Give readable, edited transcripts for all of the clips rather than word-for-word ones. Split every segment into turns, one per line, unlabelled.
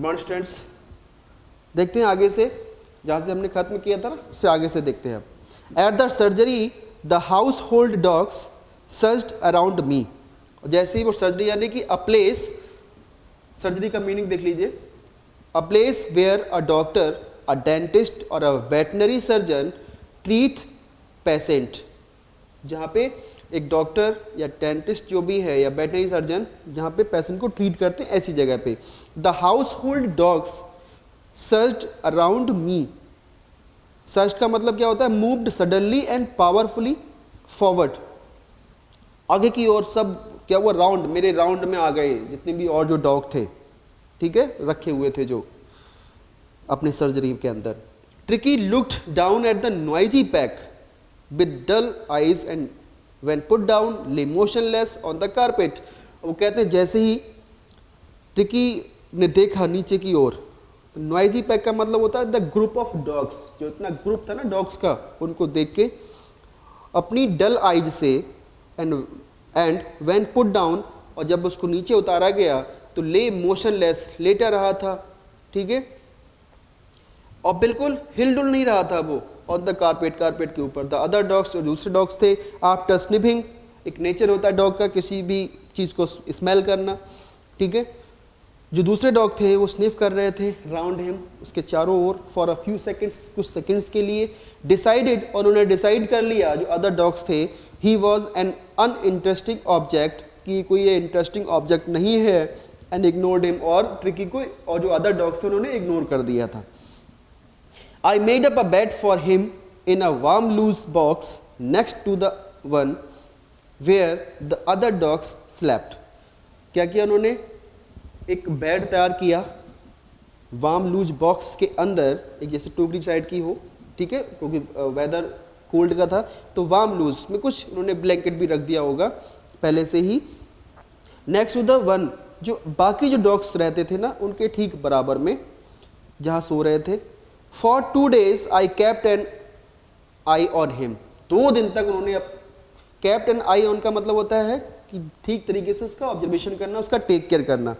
Burn stands देखते हैं आगे से, जहाँ से हमने खत्म किया था उससे आगे से देखते हैं। At the surgery the household dogs surged around me. जैसे ही वो सर्जरी यानी कि अ प्लेस, सर्जरी का मीनिंग देख लीजिए, a place where a doctor, a dentist और a veterinary surgeon treat patient. जहाँ पे एक डॉक्टर या डेंटिस्ट जो भी है या वेटनरी सर्जन जहाँ पे पेशेंट को ट्रीट करते हैं, ऐसी जगह पे। The household dogs surged around me. Search का मतलब क्या होता है? Moved suddenly and powerfully forward, आगे की ओर। सब क्या हुआ? राउंड, मेरे राउंड में आ गए जितने भी और जो डॉग थे, ठीक है, रखे हुए थे जो अपने सर्जरी के अंदर। Tricki looked down at the noisy pack with dull eyes and when put down lay motionless on the carpet. वो कहते हैं जैसे ही ट्रिकी ने देखा नीचे की ओर, नॉइजी पैक का मतलब होता है द ग्रुप ऑफ डॉग्स, जो इतना ग्रुप था ना डॉग्स का, उनको देख के अपनी डल आइज से एंड व्हेन पुट डाउन, और जब उसको नीचे उतारा गया तो ले मोशनलेस, लेटा रहा था, ठीक है, और बिल्कुल हिलडुल नहीं रहा था वो, ऑन द कारपेट, कारपेट के ऊपर। द अदर डॉग्स, जो दूसरे डॉग्स थे, आफ्टर स्निफिंग, एक नेचर होता है डॉग का किसी भी चीज़ को स्मेल करना, ठीक है, जो दूसरे डॉग थे वो स्निफ कर रहे थे राउंड हिम, उसके चारों ओर, फॉर अ फ्यू सेकेंड्स, कुछ सेकेंड्स के लिए। डिसाइडेड, और उन्होंने डिसाइड कर लिया जो अदर डॉग्स थे, he was an uninteresting object, कि कोई ये इंटरेस्टिंग ऑब्जेक्ट नहीं है, एंड इग्नोर्ड हिम, और ट्रिकी को और जो अदर डॉग्स थे उन्होंने इग्नोर कर दिया था। I made up a bed for him in a warm loose box next to the one where the other dogs slept. क्या किया उन्होंने? एक बेड तैयार किया वार्म लूज बॉक्स के अंदर, एक जैसे टोकरी साइड की हो, ठीक है, क्योंकि वेदर कोल्ड का था, तो वार्म लूज में कुछ उन्होंने ब्लैंकेट भी रख दिया होगा पहले से ही। नेक्स्ट टू द वन, जो बाकी जो डॉग्स रहते थे ना उनके ठीक बराबर में जहाँ सो रहे थे। For 2 days I kept an eye on him. 2 दिन तक उन्होंने केप्ट एन आई ऑन का मतलब होता है कि ठीक तरीके से उसका ऑब्जर्वेशन करना, उसका टेक केयर करना,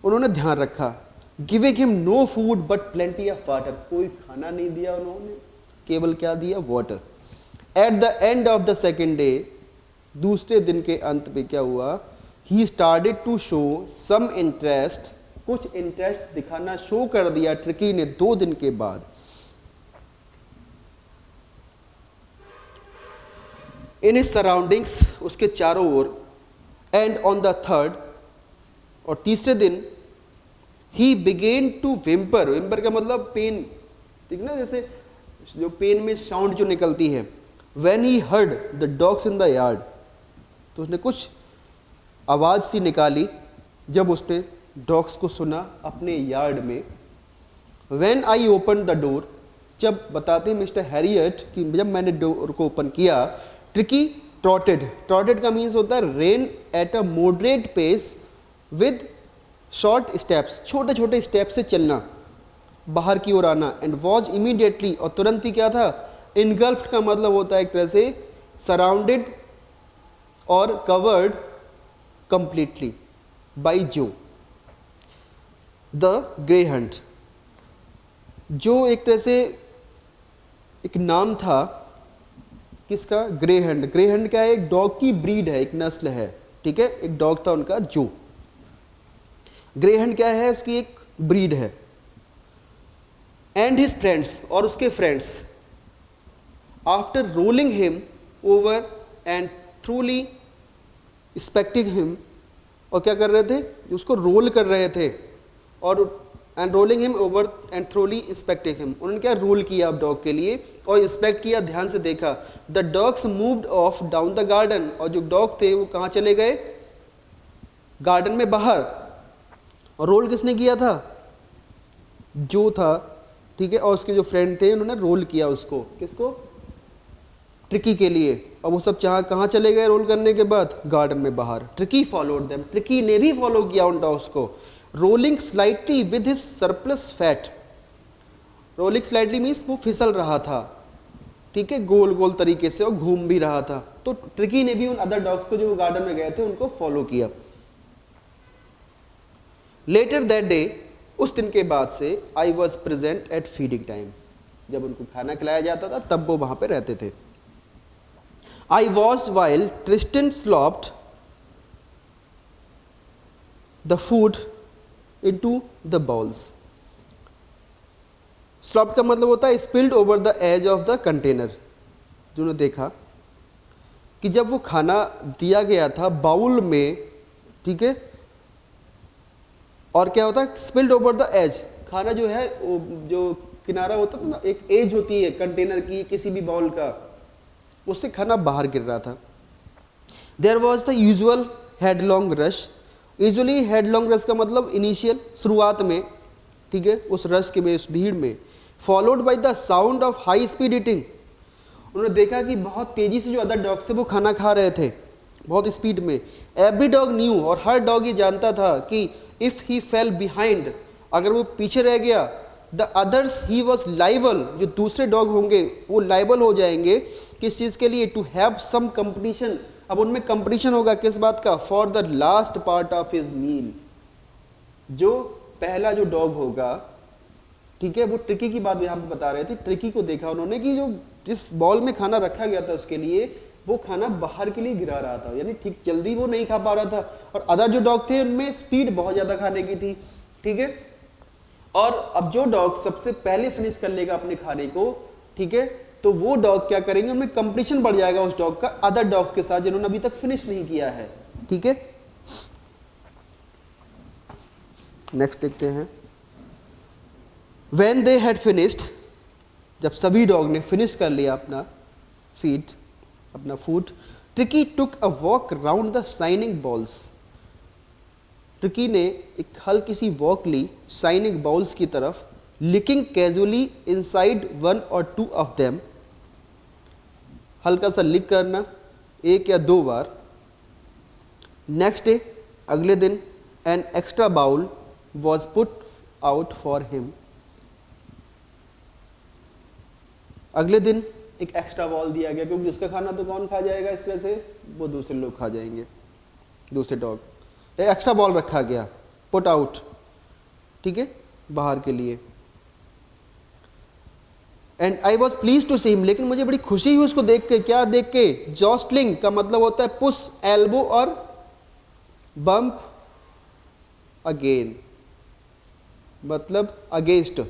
उन्होंने ध्यान रखा। Giving him no food but plenty of water, कोई खाना नहीं दिया उन्होंने, केवल क्या दिया? Water. At the end of the second day, दूसरे दिन के अंत पे क्या हुआ? He started to show some interest, कुछ इंटरेस्ट दिखाना शो कर दिया ट्रिकी ने 2 दिन के बाद। इन हिज सराउंडिंग्स, उसके चारों ओर। एंड ऑन द थर्ड, और तीसरे दिन, he began to whimper, whimper का मतलब पेन, ठीक ना, जैसे जो पेन में साउंड जो निकलती है। When he heard the dogs in the yard, तो उसने कुछ आवाज़ सी निकाली जब उसने डॉग्स को सुना अपने यार्ड में। When I open the door, जब बताते हैं मिस्टर हैरियट कि जब मैंने डोर को ओपन किया, ट्रिकी ट्रॉटेड, ट्रॉटेड का मीन्स होता है ran at a moderate pace with short steps, छोटे छोटे स्टेप से चलना, बाहर की ओर आना। एंड वॉज इमीडिएटली, और तुरंत ही क्या था? इनगल्फ्ड का मतलब होता है एक तरह से सराउंडेड और कवर्ड कंप्लीटली बाई जो द ग्रे हंट। जो एक तरह से एक नाम था किसका? Grey Hunt. ग्रे हंट क्या है? एक डॉग की ब्रीड है, एक नस्ल है, ठीक है, एक डॉग था उनका जो। ग्रे हंट क्या है? उसकी एक ब्रीड है। एंड हिज फ्रेंड्स, और उसके friends, after rolling him over and थ्रूली inspecting him, और क्या कर रहे थे? उसको रोल कर रहे थे, और and rolling him over and थ्रूली inspecting him, उन्होंने क्या रोल किया अब डॉग के लिए और इंस्पेक्ट किया, ध्यान से देखा। The dogs moved of down the garden, और जो डॉग थे वो कहाँ चले गए? गार्डन में बाहर। और रोल किसने किया था? जो था, ठीक है, और उसके जो फ्रेंड थे उन्होंने रोल किया उसको, किसको? ट्रिकी के लिए। और वो सब कहाँ चले गए रोल करने के बाद? गार्डन में बाहर। ट्रिकी फॉलोड देम, ट्रिकी ने भी फॉलो किया उन डॉग्स को। Rolling slightly with his surplus fat, rolling slightly means वो फिसल रहा था, ठीक है, गोल गोल तरीके से, और घूम भी रहा था। तो ट्रिकी ने भी उन अदर डॉग्स को जो गार्डन में गए थे उनको फॉलो किया। लेटर दैट डे, उस दिन के बाद से I was present at feeding time, जब उनको खाना खिलाया जाता था तब वो वहाँ पे रहते थे। I watched while Tristan slopped the food into the bowls. Slopped का मतलब होता है spilled over the edge of the container. जिन्होंने देखा कि जब वो खाना दिया गया था बाउल में, ठीक है, और क्या होता है स्पिल्ड ओवर द एज, खाना जो है जो किनारा होता था ना, एक एज होती है कंटेनर की किसी भी बाउल का, उससे खाना बाहर गिर रहा था। There was the usual headlong rush. Usually headlong rush का मतलब इनिशियल, शुरुआत में, ठीक है, उस रश के में, उस भीड़ में, followed by the sound of high speed eating. उन्होंने देखा कि बहुत तेजी से जो अदर डॉग्स थे वो खाना खा रहे थे बहुत स्पीड में। एवरी डॉग न्यू, और हर डॉग ये जानता था कि इफ़ ही फेल बिहाइंड, अगर वो पीछे रह गया, the others he was liable, जो दूसरे डॉग होंगे वो लाइबल हो जाएंगे किस चीज़ के लिए, टू हैव सम कंपटीशन। अब उनमें कंपटीशन होगा किस बात का, for the last part of his meal. जो पहला जो डॉग होगा, ठीक है, वो ट्रिकी की बात यहाँ पे बता रहे थे। ट्रिकी को देखा उन्होंने कि जो जिस बॉल में खाना रखा गया था उसके लिए, वो खाना बाहर के लिए गिरा रहा था, यानी ठीक जल्दी वो नहीं खा पा रहा था। और अदर जो डॉग थे उनमें स्पीड बहुत ज़्यादा खाने की थी, ठीक है। और अब जो डॉग सबसे पहले फिनिश कर लेगा अपने खाने को, ठीक है, तो वो डॉग क्या करेंगे, उनमें कंपटीशन बढ़ जाएगा उस डॉग का अदर डॉग के साथ जिन्होंने अभी तक फिनिश नहीं किया है, ठीक है। नेक्स्ट देखते हैं। When they had finished, जब सभी डॉग ने फिनिश कर लिया अपना फीड, अपना food, tricky took a walk round the shining balls. Tricky ने एक हल्की सी वॉक ली शाइनिंग बॉल्स की तरफ, लिकिंग कैजुअली इनसाइड वन और टू ऑफ देम। हल्का सा लिक करना 1 या 2 बार। नेक्स्ट डे, अगले दिन, an extra bowl was put out for him. अगले दिन एक एक्स्ट्रा बाउल दिया गया, क्योंकि उसका खाना तो कौन खा जाएगा इस तरह से, वो दूसरे लोग खा जाएंगे, दूसरे डॉग। एक एक्स्ट्रा बाउल रखा गया, पुट आउट, ठीक है, बाहर के लिए। And I was please to see him, लेकिन मुझे बड़ी खुशी हुई उसको देख के। क्या देख के, जॉस्टलिंग का मतलब होता है पुश, एल्बो और बम्प अगेन, मतलब अगेंस्ट।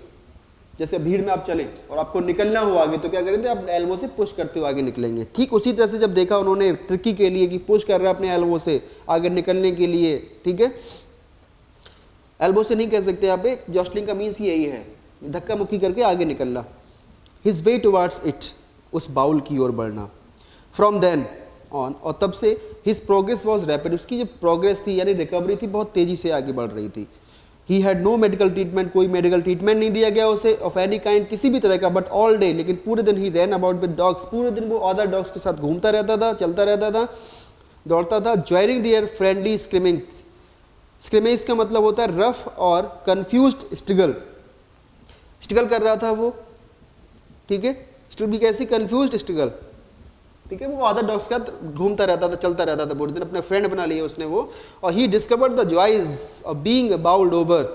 जैसे भीड़ में आप चले और आपको निकलना हो आगे, तो क्या करेंगे, आप एल्बो से पुश करते हुए आगे निकलेंगे। ठीक उसी तरह से जब देखा उन्होंने ट्रिकी के लिए कि पुश कर रहा है अपने एल्बो से आगे निकलने के लिए, ठीक है, एल्बो से नहीं कह सकते यहाँ पे, जॉस्टलिंग का मीन्स यही है, धक्का मुक्की करके आगे निकलना। हिज वे टुवार्ड्स इट, उस बाउल की ओर बढ़ना। फ्रॉम देन ऑन, और तब से हिज प्रोग्रेस वॉज रैपिड, उसकी जो प्रोग्रेस थी यानी रिकवरी थी बहुत तेजी से आगे बढ़ रही थी। He had no medical treatment, कोई मेडिकल ट्रीटमेंट नहीं दिया गया उसे ऑफ एनी काइंड, किसी भी तरह का। बट ऑल डे, लेकिन पूरे दिन ही रैन अबाउट विद डॉग्स, पूरे दिन वो अदर डॉग्स के साथ घूमता रहता था, चलता रहता था, दौड़ता था। Joining there friendly screaming, screaming का मतलब होता है रफ और कंफ्यूज्ड स्ट्रगल, स्ट्रगल कर रहा था वो, ठीक है, स्ट्रगल भी कैसी, कंफ्यूज्ड स्ट्रगल, ठीक है। वो अदर डॉग्स का घूमता रहता था, चलता रहता था पूरे दिन, अपने फ्रेंड बना लिए उसने वो। और he discovered the joys of being bowled over,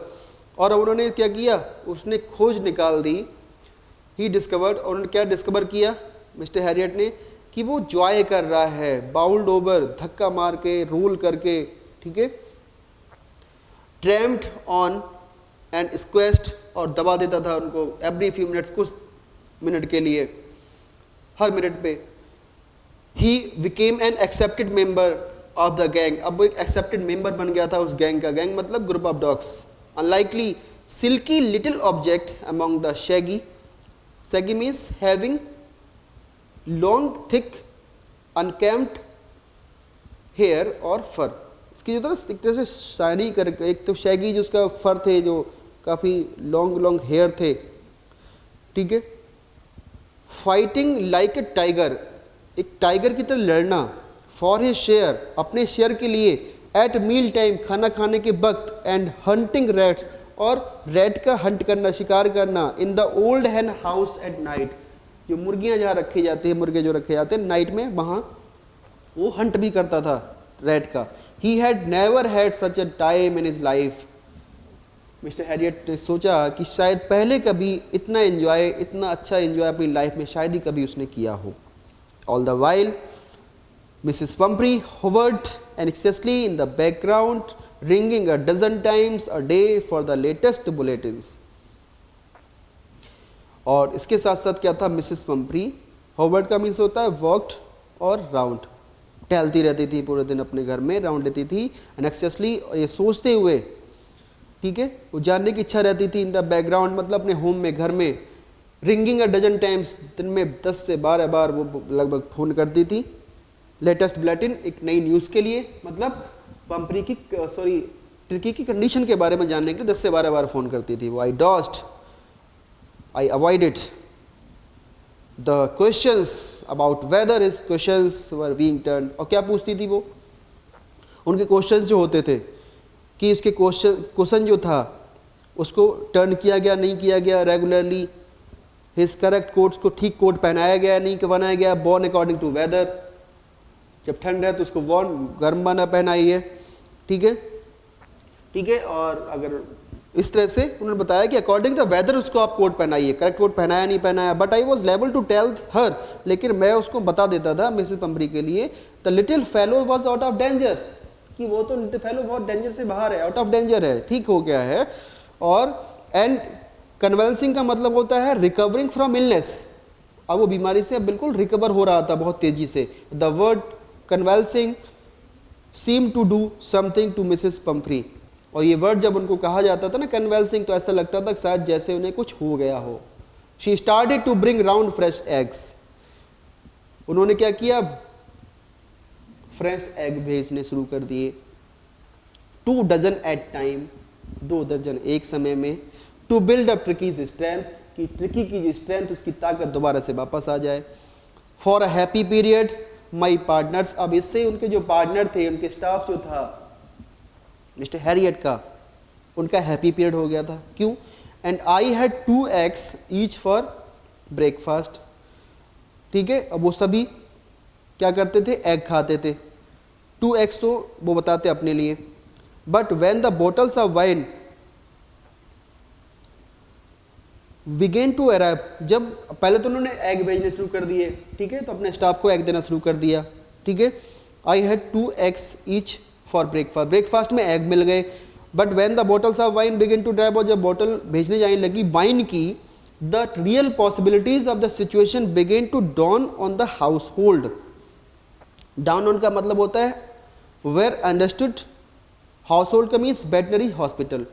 और उन्होंने क्या किया, उसने खोज निकाल दी। ही डिस्कवर्ड, और उन्होंने क्या डिस्कवर किया मिस्टर हैरियट ने, कि वो जॉय कर रहा है बाउल्ड ओवर, धक्का मार के, रोल करके, ठीक है। ट्रैम्प्ड ऑन एंड स्क्वेस्ट, और दबा देता था उनको एवरी फ्यू मिनट्स, कुछ मिनट के लिए, हर मिनट पे। He became an accepted member of the gang, अब वो एक accepted member बन गया था उस गैंग का। गैंग मतलब group of dogs. Unlikely silky little object among the shaggy, shaggy means having long thick unkempt hair or fur, इसकी जो एक तरह से शाइनी करके, एक तो शैगी जो उसका फर थे जो काफ़ी लॉन्ग हेयर थे, ठीक है। फाइटिंग लाइक ए टाइगर, एक टाइगर की तरह लड़ना। फॉर हिज शेयर, अपने शेयर के लिए। एट मील टाइम, खाना खाने के वक्त। एंड हंटिंग रैट्स, और रैट का हंट करना, शिकार करना। In the old hen house at night, जो मुर्गियां जहाँ रखी जाती है, मुर्गे जो रखे जाते हैं नाइट में, वहाँ वो हंट भी करता था रैट का। He had never had such a time in his life, mister Harriet ने सोचा कि शायद पहले कभी इतना अच्छा एंजॉय अपनी लाइफ में शायद ही कभी उसने किया हो। All the while Mrs Pumphrey hovered anxiously in the background, ringing a dozen times a day for the latest bulletins. और इसके साथ साथ क्या था, मिसेस पंपरी होवर्ड का मीन्स होता है वॉक्ड और राउंड, टहलती रहती थी पूरे दिन अपने घर में, राउंड लेती थी एनेक्सियसली, ये सोचते हुए, ठीक है, वो जानने की इच्छा रहती थी। इन द बैकग्राउंड मतलब अपने होम में, घर में, रिंगिंग अ डजन टाइम्स, दिन में 10 से 12 बार वो लगभग फ़ोन करती थी लेटेस्ट बुलेटिन, एक नई न्यूज़ के लिए, मतलब पंपरी की टर्की की कंडीशन के बारे में जानने के लिए 10 से 12 बार फ़ोन करती थी वो। I avoided the questions about whether his questions were being turned. और क्या पूछती थी वो, उनके क्वेश्चंस जो होते थे कि उसके क्वेश्चन जो था उसको टर्न किया गया नहीं किया गया रेगुलरली, हिज करेक्ट कोट्स को ठीक कोट पहनाया गया नहीं पहनाया गया, बॉर्न अकॉर्डिंग टू वेदर, जब ठंड है तो उसको वॉर्म गर्म बना पहनाइए, ठीक है। और अगर इस तरह से उन्होंने बताया कि अकॉर्डिंग द वेदर उसको आप कोट पहनाइए, करेक्ट कोट पहनाया नहीं पहनाया, but I was able to tell her, लेकिन मैं उसको बता देता था मिसेस पंपरी के लिए, the little fellow was out of danger, कि वो तो लिटिल फेलो बहुत डेंजर से बाहर है, आउट ऑफ डेंजर है, ठीक हो गया है। और एंड कन्वेंसिंग का मतलब होता है रिकवरिंग फ्रॉम इलनेस, अब वो बीमारी से बिल्कुल रिकवर हो रहा था बहुत तेजी से। The word convalescence seem to do something to Mrs Pumphrey, और ये वर्ड जब उनको कहा जाता था ना कन्वेंसिंग, तो ऐसा लगता था शायद जैसे उन्हें कुछ हो गया हो। She started to bring round fresh eggs, उन्होंने क्या किया, फ्रेश एग भेजने शुरू कर दिए, 2 डजन एट टाइम, 2 दर्जन एक समय में, to build up Tricki's strength, कि ट्रिकी की स्ट्रेंथ, उसकी ताकत दोबारा से वापस आ जाए। For a happy period my partners, अब इससे उनके जो पार्टनर थे, उनके स्टाफ जो था मिस्टर हैरियट का, उनका हैप्पी पीरियड हो गया था। क्यों? And I had 2 eggs each for breakfast, ठीक है। अब वो सभी क्या करते थे, एग खाते थे, 2 eggs तो वो बताते अपने लिए। But when the bottles of wine began to arrive, जब पहले तो उन्होंने एग भेजने शुरू कर दिए, ठीक है, तो अपने स्टाफ को एग देना शुरू कर दिया, ठीक है। I had 2 eggs each for breakfast, breakfast में एग मिल गए। But when the bottles of wine begin to arrive, और जब बॉटल भेजने जाने लगी वाइन की, the real possibilities of the situation begin to dawn on the household. Dawn on का मतलब होता है वेयर अंडरस्टूड, हाउस होल्ड का मीन्स वेटनरी हॉस्पिटल।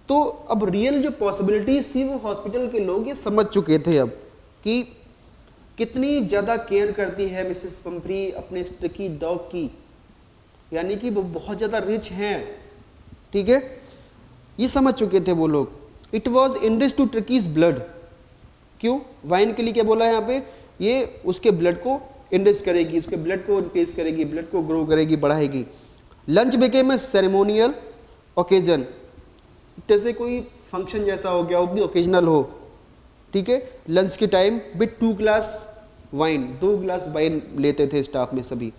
तो अब रियल जो पॉसिबिलिटीज थी वो हॉस्पिटल के लोग ये समझ चुके थे अब कि कितनी ज़्यादा केयर करती है मिसेस पंपरी अपने स्टिकी डॉग की, यानी कि वो बहुत ज़्यादा रिच हैं, ठीक है, ये समझ चुके थे वो लोग। इट वॉज इंडिस टू ट्रिकीज ब्लड, क्यों, वाइन के लिए क्या बोला है यहाँ पे, ये उसके ब्लड को इंडिस करेगी, उसके ब्लड को इंक्रीज करेगी, ब्लड को ग्रो करेगी, बढ़ाएगी। Lunch became a ceremonial occasion, जैसे कोई फंक्शन जैसा हो गया, वो भी ओकेजनल हो, ठीक है। लंच के time with 2 glass wine, 2 glass wine लेते थे स्टाफ में सभी,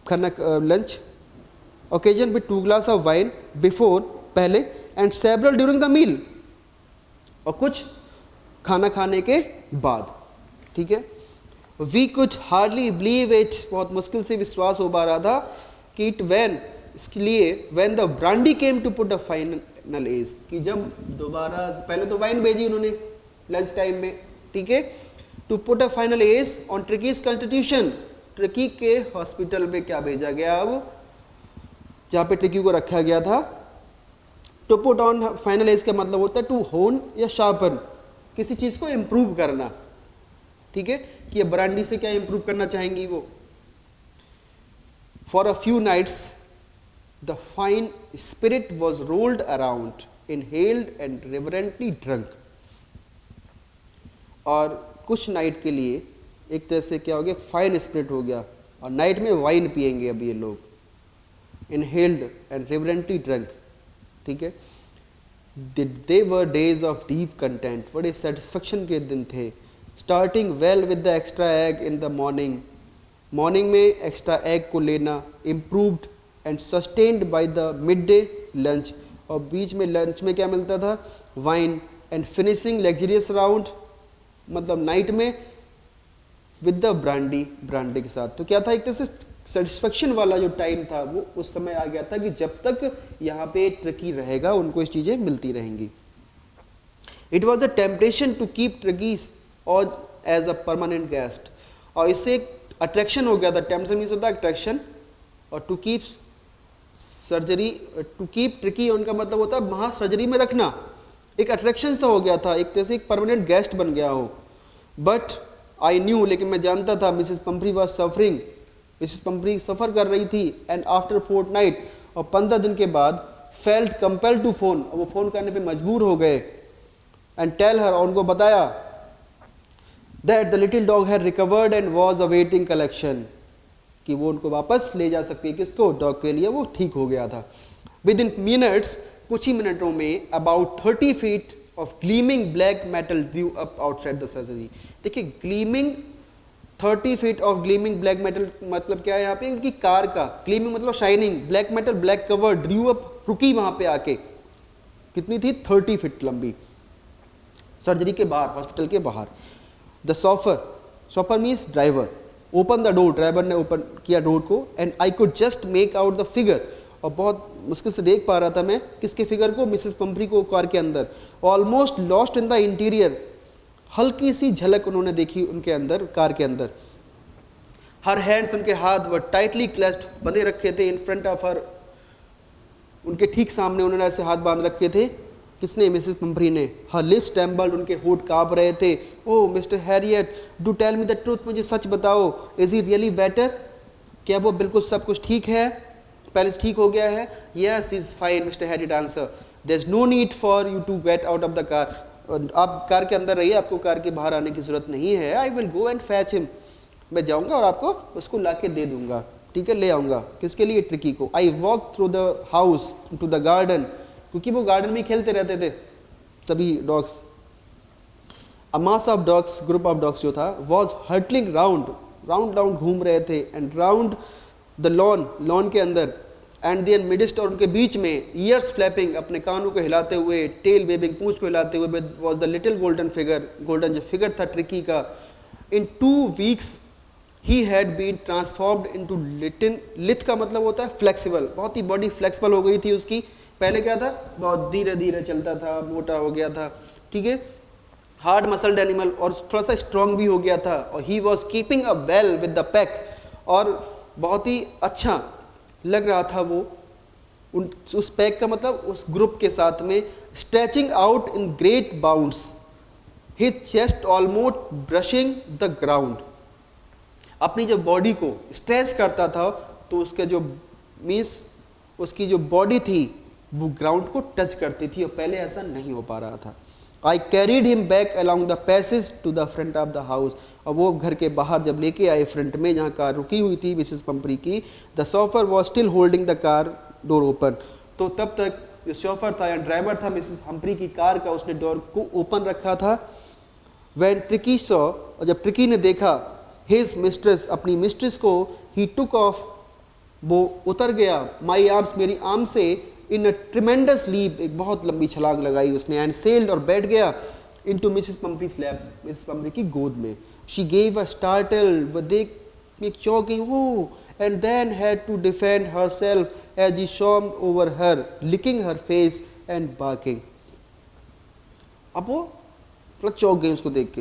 खाना lunch occasion with 2 glass of wine before, पहले, and several during the meal, और कुछ खाना खाने के बाद, ठीक है। We could hardly believe it, बहुत मुश्किल से विश्वास हो पा रहा था कि इट वैन, इसके लिए when the brandy came to put a final edge, कि जब दोबारा, पहले तो वाइन भेजी उन्होंने लंच टाइम में, ठीक है, to put a final edge on Tricki's constitution, Tricki के हॉस्पिटल में क्या भेजा गया, अब जहाँ पे ट्रिकी को रखा गया था। To put on final edge का मतलब होता है टू होन या शार्पन, किसी चीज़ को इम्प्रूव करना, ठीक है, कि ब्रांडी से क्या इम्प्रूव करना चाहेंगी वो। For a few nights the fine spirit was rolled around, inhaled and reverently drunk, और कुछ नाइट के लिए एक तरह से क्या हो गया, फाइन स्पिरिट हो गया, और नाइट में वाइन पिएंगे अब ये लोग, इनहेल्ड एंड रेवरेंटली ड्रंक, ठीक है। दे वर डेज ऑफ डीप कंटेंट, बड़े सेटिस्फेक्शन के दिन थे। Starting well with the extra egg in the morning, morning में एक्स्ट्रा एग को लेना, improved and sustained by the mid day lunch, और बीच में लंच में क्या मिलता था, wine, and finishing luxurious round, मतलब नाइट में विद द ब्रांडी के साथ। तो क्या था, एक तरह से सेटिस्फेक्शन वाला जो टाइम था वो उस समय आ गया था कि जब तक यहाँ पे ट्रकी रहेगा उनको इस चीज़ें मिलती रहेंगी। It was the temptation to keep Tricki's और एज अ परमानेंट गेस्ट, और इससे एक अट्रैक्शन हो गया था। टेम्पटेशन मीन्स होता है अट्रैक्शन, और to keep surgery, to keep Tricki उनका मतलब होता है वहाँ सर्जरी में रखना, एक अट्रैक्शन सा हो गया था, एक तरह से एक परमानेंट गेस्ट बन गया हो। बट आई न्यू, लेकिन मैं जानता था, मिसेस पंपरी वॉज सफरिंग, मिसेस पंपरी सफ़र कर रही थी। एंड आफ्टर फोर्टनाइट, और 15 दिन के बाद, फेल्ट कंपेल्ड टू फोन, वो फ़ोन करने पे मजबूर हो गए। एंड टेल हर, और उनको बताया that the little dog had recovered and was awaiting collection, कि वो उनको वापस ले जा सकती है, किसको, डॉग के लिए, वो ठीक हो गया था। विद इन मिनट्स, कुछ ही मिनटों में, about 30 feet of gleaming black metal drew up outside the surgery. देखिए gleaming 30 feet of gleaming black metal मतलब क्या है यहाँ पे, उनकी कार का ग्लीमिंग मतलब shining, black metal black cover, due up रुकी वहां पे आके, कितनी थी, 30 feet लंबी, सर्जरी के बाहर, हॉस्पिटल के बाहर। The chauffeur means driver, open the door, driver ने ओपन किया डोर को, and I could just make out the figure, और बहुत मुश्किल से देख पा रहा था मैं किसके फिगर को, मिसेस पंपरी को कार के अंदर। Almost lost in the interior, हल्की सी झलक उन्होंने देखी उनके अंदर, कार के अंदर। हर हैंड्स, उनके हाथ वर टाइटली क्लेस्ड, बंधे रखे थे, इन फ्रंट ऑफ हर, उनके ठीक सामने उन्होंने ऐसे हाथ बांध रखे थे, किसने, मिसेस पंपरी ने। हर लिप्स ट्रेम्बल्ड, उनके होठ कांप रहे थे। Oh mister Herriot, do tell me the truth, मुझे सच बताओ, इज ही रियली बेटर, क्या वो बिल्कुल सब कुछ ठीक है, पहले से ठीक हो गया है। Yes is fine Mister Herriot answer, there is no need for you to get out of the car, आप कार के अंदर रहिए, आपको कार के बाहर आने की जरूरत नहीं है। I will go and fetch him, मैं जाऊंगा और आपको उसको ला के दे दूंगा, ठीक है, ले आऊंगा, किसके लिए, ट्रिकी को। I walk through the house to the garden, क्योंकि वो गार्डन में खेलते रहते थे सभी dogs. A mass of dogs, group of dogs जो था, वॉज हर्टलिंग राउंड घूम रहे थे, एंड राउंड द लॉन के अंदर, एंड देन मिडिस्ट, और उनके बीच में, ईयर्स फ्लैपिंग, अपने कानों को हिलाते हुए, टेल वेबिंग, पूंछ को हिलाते हुए, was the little golden figure, golden जो फिगर था ट्रिकी का। In 2 weeks he had been transformed into lithe का मतलब होता है फ्लेक्सिबल, बहुत ही बॉडी फ्लेक्सिबल हो गई थी उसकी। पहले क्या था, बहुत धीरे धीरे चलता था, मोटा हो गया था, ठीक है, हार्ड मसल्ड एनिमल, और थोड़ा सा स्ट्रॉन्ग भी हो गया था। और he was keeping a well with the pack, और बहुत ही अच्छा लग रहा था वो उस पैक का मतलब उस ग्रुप के साथ में। Stretching out in great bounds, his chest almost brushing the ground, अपनी जो बॉडी को स्ट्रेच करता था, तो उसके जो मीन्स उसकी जो बॉडी थी वो ग्राउंड को टच करती थी, और पहले ऐसा नहीं हो पा रहा था। I carried him back along the passage to the front of the house, और वो घर के बाहर जब लेके आए फ्रंट में जहाँ कार रुकी हुई थी मिसेस पंपरी की, the chauffeur was still holding the car door open, तो तब तक जो शॉफर था या ड्राइवर था मिसेस पंपरी की कार का, उसने डोर को ओपन रखा था। व्हेन ट्रिकी सॉ, और जब ट्रिकी ने देखा, हिज मिस्ट्रेस, अपनी मिस्ट्रेस को, ही टुक ऑफ, वो उतर गया, माई आर्म्स, मेरी आर्म से, इन अ ट्रिमेंडस लीप, एक बहुत लंबी छलांग लगाई उसने, एंड सेल्ड, और बैठ गया, इनटू मिसेस पंपरीज लैप, मिसेस पंपरी की गोद में। शी गेव अ स्टार्टल, वो देख एक चौंक गई वो, and then had to defend herself as he swarmed over her, licking her face and barking. अब वो थोड़ा चौंक गई उसको देख के,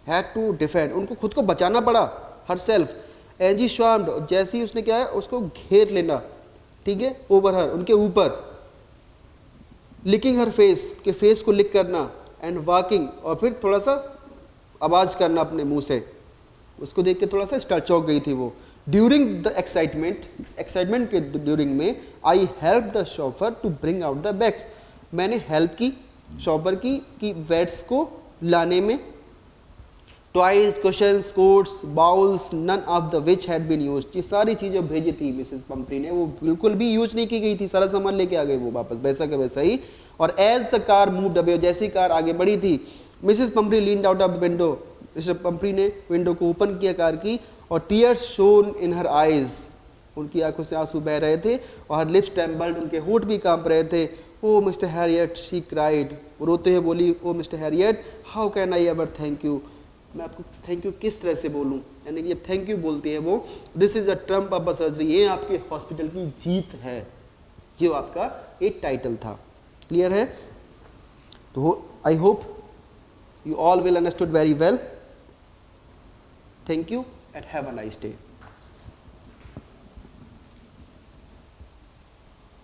हैड टू डिफेंड, उनको खुद को बचाना पड़ा, हरसेल्फ, एज ही शॉम्ड, जैसे ही उसने क्या है उसको घेर लेना, ठीक है, ओवर हर, उनके ऊपर, लिकिंग हर फेस, के फेस को लिक करना, एंड वॉकिंग, और फिर थोड़ा सा आवाज करना अपने मुंह से, उसको देख के थोड़ा सा स्टार्ट चौंक गई थी वो। ड्यूरिंग द एक्साइटमेंट के ड्यूरिंग में, I help the chauffeur to bring out the bags, मैंने हेल्प की शॉपर की बैट्स को लाने में। Toys, cushions, coats, bowls, none of the which had been used, ये सारी चीज़ें भेजी थी मिसेस पंपरी ने, वो बिल्कुल भी यूज नहीं की गई थी, सारा सामान लेके आ गए वो वापस वैसा का वैसा ही। और as the car moved away, जैसी कार आगे बढ़ी थी, Mrs Pumphrey leaned out of the window, Mrs Pumphrey ने विंडो को ओपन किया कार की, और tears shone in her eyes, उनकी आंखों से आंसू बह रहे थे, और हर लिप्स ट्रेम्बल्ड, उनके होठ भी कांप रहे थे। Oh mister Herriot, she cried, रोते हुए बोली, oh mister Herriot, how can I ever thank you, मैं आपको थैंक यू किस तरह से बोलूँ, यानी कि थैंक यू बोलती है वो, this is a Trump of a surgery, ये आपके हॉस्पिटल की जीत है, ये आपका एक टाइटल था। क्लियर है? तो I hope you all will understood very well. Thank you and have a nice day.